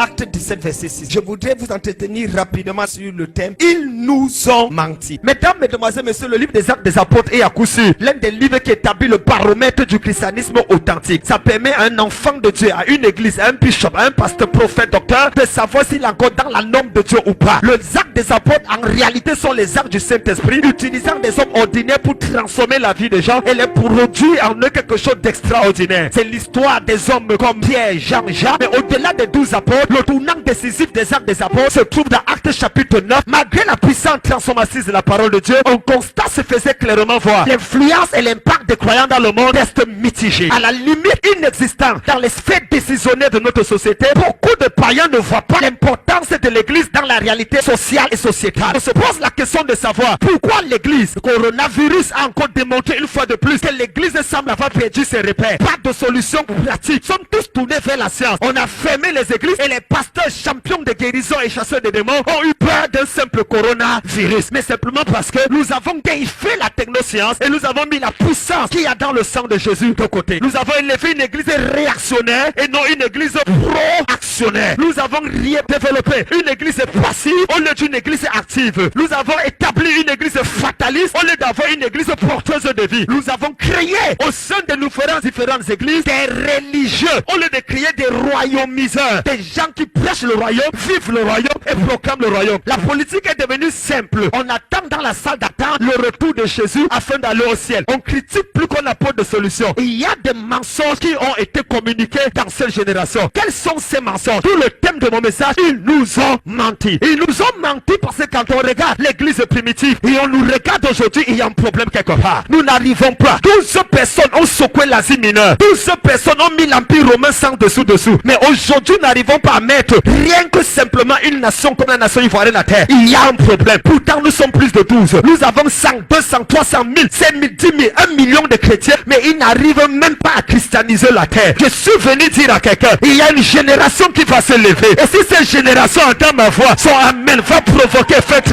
Acte 17, verset 6. Je voudrais vous entretenir rapidement sur le thème. Ils nous ont menti. Mesdames, mesdemoiselles, messieurs, le livre des Actes des Apôtres est à coup sûr l'un des livres qui établit le baromètre du christianisme authentique. Ça permet à un enfant de Dieu, à une église, à un bishop, à un pasteur, prophète, docteur, de savoir s'il est encore dans la norme de Dieu ou pas. Les actes des apôtres, en réalité, sont les actes du Saint-Esprit, utilisant des hommes ordinaires pour transformer la vie des gens et les produire en eux quelque chose d'extraordinaire. C'est l'histoire des hommes comme Pierre, Jean, Jacques. Mais au-delà des 12 apôtres, le tournant décisif des actes des apôtres se trouve dans Actes chapitre 9. Malgré la puissante transformatrice de la parole de Dieu, un constat se faisait clairement voir. L'influence et l'impact des croyants dans le monde restent mitigés. À la limite inexistant dans les sphères décisionnaires de notre société, beaucoup de païens ne voient pas l'importance de l'église dans la réalité sociale et sociétale. On se pose la question de savoir pourquoi l'église, le coronavirus a encore démontré une fois de plus que l'église semble avoir perdu ses repères. Pas de solution pratique. Nous sommes tous tournés vers la science. On a fermé les églises et les pasteurs champions de guérison et chasseurs de démons ont eu peur d'un simple coronavirus. Mais simplement parce que nous avons déifié la technoscience et nous avons mis la puissance qu'il y a dans le sang de Jésus de côté. Nous avons élevé une église réactionnaire et non une église pro-actionnaire. Nous avons développé une église passive au lieu d'une église active. Nous avons établi une église fataliste au lieu d'avoir une église porteuse de vie. Nous avons créé au sein de nos différentes églises des religieux au lieu de créer des royaumiseurs, des gens qui prêchent le royaume, vivent le royaume et proclament le royaume. La politique est devenue simple. On attend dans la salle d'attente le retour de Jésus afin d'aller au ciel. On critique plus qu'on apporte de solutions. Il y a des mensonges qui ont été communiqués dans cette génération. Quels sont ces mensonges? Tout le thème de mon message, ils nous ont menti. Ils nous ont menti parce que quand on regarde l'église primitive et on nous regarde aujourd'hui, il y a un problème quelque part. Nous n'arrivons pas. 12 personnes ont secoué l'Asie mineure. 12 personnes ont mis l'Empire romain sans dessous. Mais aujourd'hui, nous n'arrivons pas à mettre rien que simplement une nation comme la nation ivoirienne à terre. Il y a un problème. Pourtant, nous sommes plus de 12. Nous avons 100, 200, 300 000, 5 000, 10 000, 1 million de chrétiens, mais ils n'arrivent même pas à christianiser la terre. Je suis venu dire à quelqu'un, il y a une génération qui va se lever. Et si cette génération entend ma voix, son amen va provoquer fête.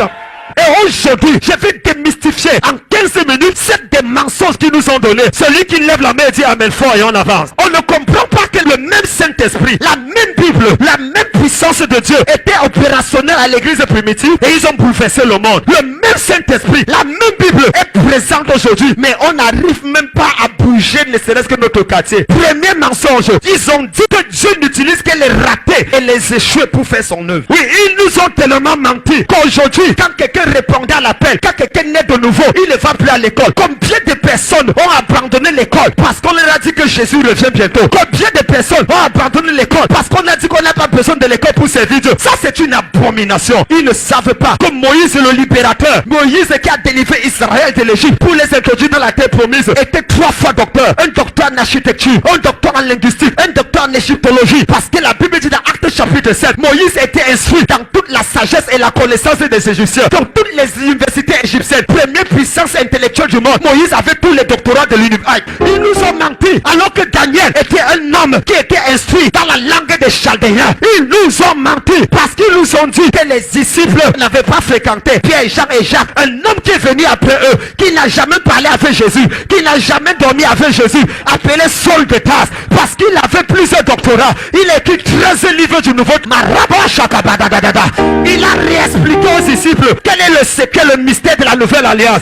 Et aujourd'hui, je vais démystifier en 15 minutes 7 des mensonges qu'ils nous ont donnés. Celui qui lève la main et dit amen fort et on avance. On ne comprend pas que le même Saint-Esprit, la même Bible, la même puissance de Dieu était opérationnelle à l'église primitive et ils ont bouleversé le monde. Le même Saint-Esprit, la même Bible est présente aujourd'hui, mais on n'arrive même pas à bouger ne serait-ce que notre quartier. Premier mensonge, ils ont dit que Dieu n'utilise que les ratés et les échoués pour faire son œuvre. Oui, ils nous ont tellement menti qu'aujourd'hui, quand quelqu'un répondait à l'appel, quand quelqu'un naît de nouveau, il ne va plus à l'école. Combien de personnes ont abandonné l'école parce qu'on leur a dit que Jésus revient bientôt? Combien de personnes ont abandonné l'école parce qu'on a dit qu'on n'a pas besoin de l'école pour servir Dieu? Ça, c'est une abomination. Ils ne savent pas que Moïse, le libérateur, Moïse qui a délivré Israël de l'Égypte pour les introduire dans la terre promise, était 3 fois docteur. Un docteur en architecture, un docteur en linguistique, un docteur en égyptologie. Parce que la Bible dit dans Actes chapitre 7, Moïse était instruit dans toute la sagesse et la connaissance des Égyptiens. Dans toutes les universités égyptiennes, première puissance intellectuelle du monde, Moïse avait tous les doctorats de l'univers. Ils nous ont menti alors que Daniel était un homme qui était instruit dans la langue des Chaldéens. Ils nous ont menti parce qu'ils nous ont dit que les disciples n'avaient pas fréquenté Pierre, Jean et Jacques. Un homme qui est venu après eux, qui n'a jamais parlé avec Jésus, qui n'a jamais dormi avec Jésus, appelé Saul de Tarse, parce qu'il avait plusieurs doctorats. Il a écrit 13 livres du Nouveau Testament. Il a réexpliqué aux disciples quel est le secret, le mystère de la nouvelle alliance.